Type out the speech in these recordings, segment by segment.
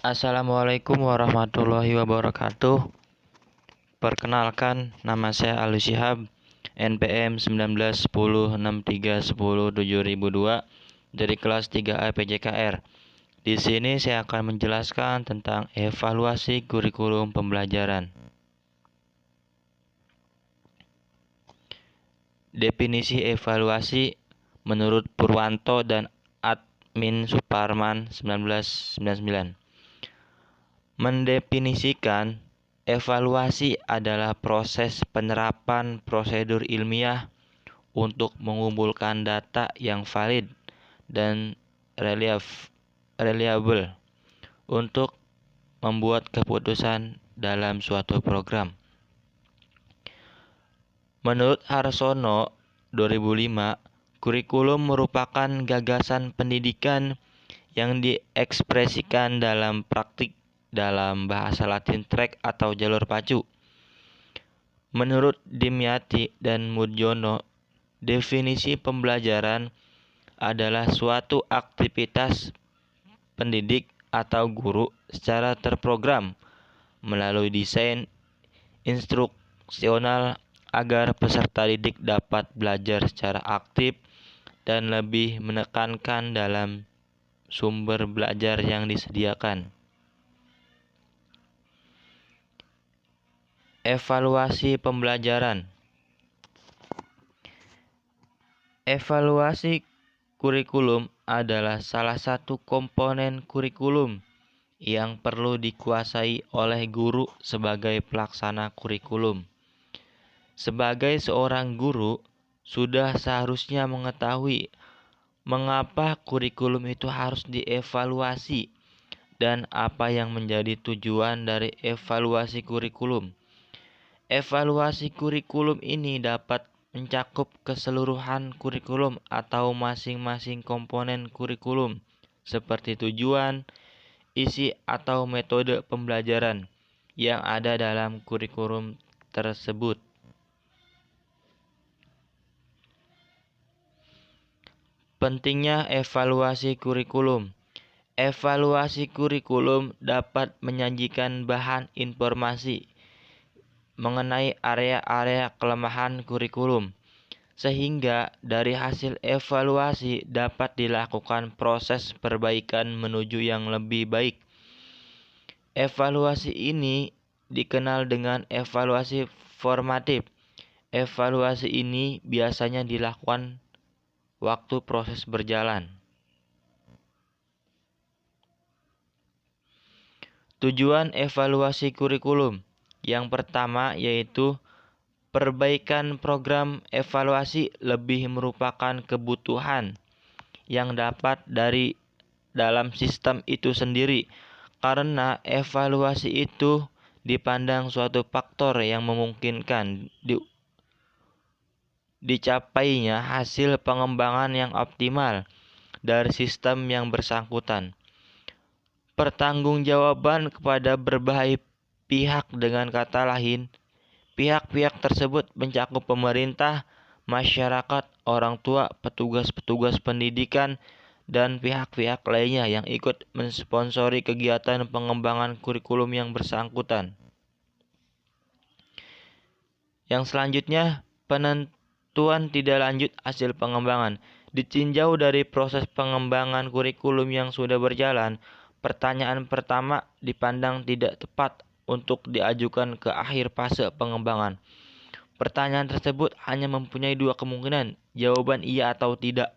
Assalamualaikum warahmatullahi wabarakatuh. Perkenalkan, nama saya Ali Syihab, NPM 191063107002 dari kelas 3A PJKR. Di sini saya akan menjelaskan tentang evaluasi kurikulum pembelajaran. Definisi evaluasi menurut Purwanto dan Admin Suparman 1999. Mendefinisikan evaluasi adalah proses penerapan prosedur ilmiah untuk mengumpulkan data yang valid dan reliable untuk membuat keputusan dalam suatu program. Menurut Harsono 2005, kurikulum merupakan gagasan pendidikan yang diekspresikan dalam praktik dalam bahasa Latin track atau jalur pacu. Menurut Dimyati dan Mudjono, definisi pembelajaran adalah suatu aktivitas pendidik atau guru secara terprogram melalui desain instruksional agar peserta didik dapat belajar secara aktif dan lebih menekankan dalam sumber belajar yang disediakan. Evaluasi pembelajaran. Evaluasi kurikulum adalah salah satu komponen kurikulum yang perlu dikuasai oleh guru sebagai pelaksana kurikulum. Sebagai seorang guru, sudah seharusnya mengetahui mengapa kurikulum itu harus dievaluasi dan apa yang menjadi tujuan dari evaluasi kurikulum. Evaluasi kurikulum ini dapat mencakup keseluruhan kurikulum atau masing-masing komponen kurikulum, seperti tujuan, isi atau metode pembelajaran yang ada dalam kurikulum tersebut. Pentingnya evaluasi kurikulum. Evaluasi kurikulum dapat menyajikan bahan informasi mengenai area-area kelemahan kurikulum, sehingga dari hasil evaluasi dapat dilakukan proses perbaikan menuju yang lebih baik. Evaluasi ini dikenal dengan evaluasi formatif. Evaluasi ini biasanya dilakukan waktu proses berjalan. Tujuan evaluasi kurikulum. Yang pertama yaitu perbaikan program evaluasi lebih merupakan kebutuhan yang dapat dari dalam sistem itu sendiri, karena evaluasi itu dipandang suatu faktor yang memungkinkan dicapainya hasil pengembangan yang optimal dari sistem yang bersangkutan. Pertanggungjawaban kepada berbagai pihak, dengan kata lain, pihak-pihak tersebut mencakup pemerintah, masyarakat, orang tua, petugas-petugas pendidikan, dan pihak-pihak lainnya yang ikut mensponsori kegiatan pengembangan kurikulum yang bersangkutan. Yang selanjutnya, penentuan tidak lanjut hasil pengembangan. Ditinjau dari proses pengembangan kurikulum yang sudah berjalan, pertanyaan pertama dipandang tidak tepat untuk diajukan ke akhir fase pengembangan. Pertanyaan tersebut hanya mempunyai dua kemungkinan, jawaban iya atau tidak.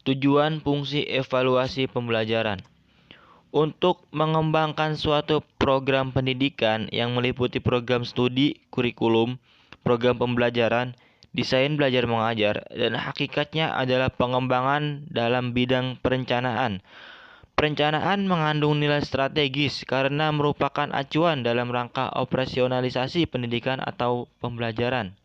Tujuan fungsi evaluasi pembelajaran. Untuk mengembangkan suatu program pendidikan yang meliputi program studi, kurikulum, program pembelajaran, desain belajar mengajar, dan hakikatnya adalah pengembangan dalam bidang perencanaan. Perencanaan mengandung nilai strategis karena merupakan acuan dalam rangka operasionalisasi pendidikan atau pembelajaran.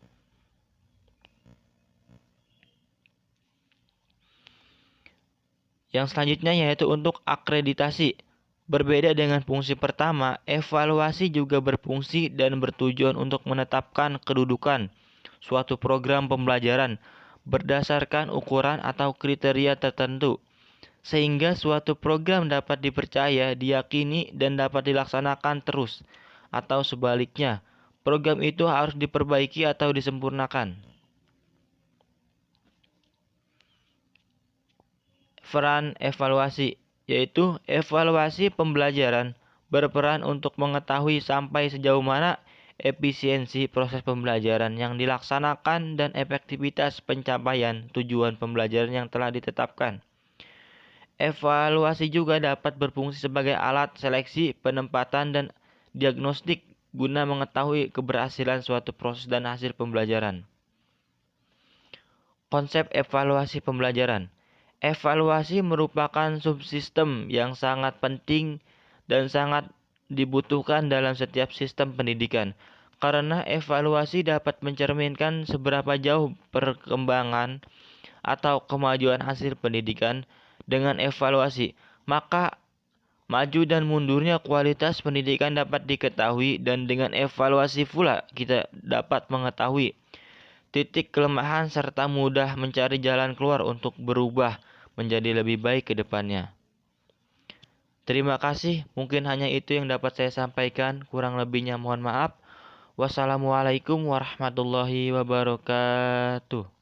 Yang selanjutnya yaitu untuk akreditasi. Berbeda dengan fungsi pertama, evaluasi juga berfungsi dan bertujuan untuk menetapkan kedudukan suatu program pembelajaran berdasarkan ukuran atau kriteria tertentu, sehingga suatu program dapat dipercaya, diyakini, dan dapat dilaksanakan terus, atau sebaliknya, program itu harus diperbaiki atau disempurnakan. Peran evaluasi, yaitu evaluasi pembelajaran berperan untuk mengetahui sampai sejauh mana efisiensi proses pembelajaran yang dilaksanakan dan efektivitas pencapaian tujuan pembelajaran yang telah ditetapkan. Evaluasi juga dapat berfungsi sebagai alat seleksi, penempatan, dan diagnostik guna mengetahui keberhasilan suatu proses dan hasil pembelajaran. Konsep evaluasi pembelajaran. Evaluasi merupakan subsistem yang sangat penting dan sangat dibutuhkan dalam setiap sistem pendidikan, karena evaluasi dapat mencerminkan seberapa jauh perkembangan atau kemajuan hasil pendidikan. Dengan evaluasi, maka maju dan mundurnya kualitas pendidikan dapat diketahui, dan dengan evaluasi pula kita dapat mengetahui titik kelemahan serta mudah mencari jalan keluar untuk berubah menjadi lebih baik ke depannya. Terima kasih, mungkin hanya itu yang dapat saya sampaikan, kurang lebihnya mohon maaf. Wassalamualaikum warahmatullahi wabarakatuh.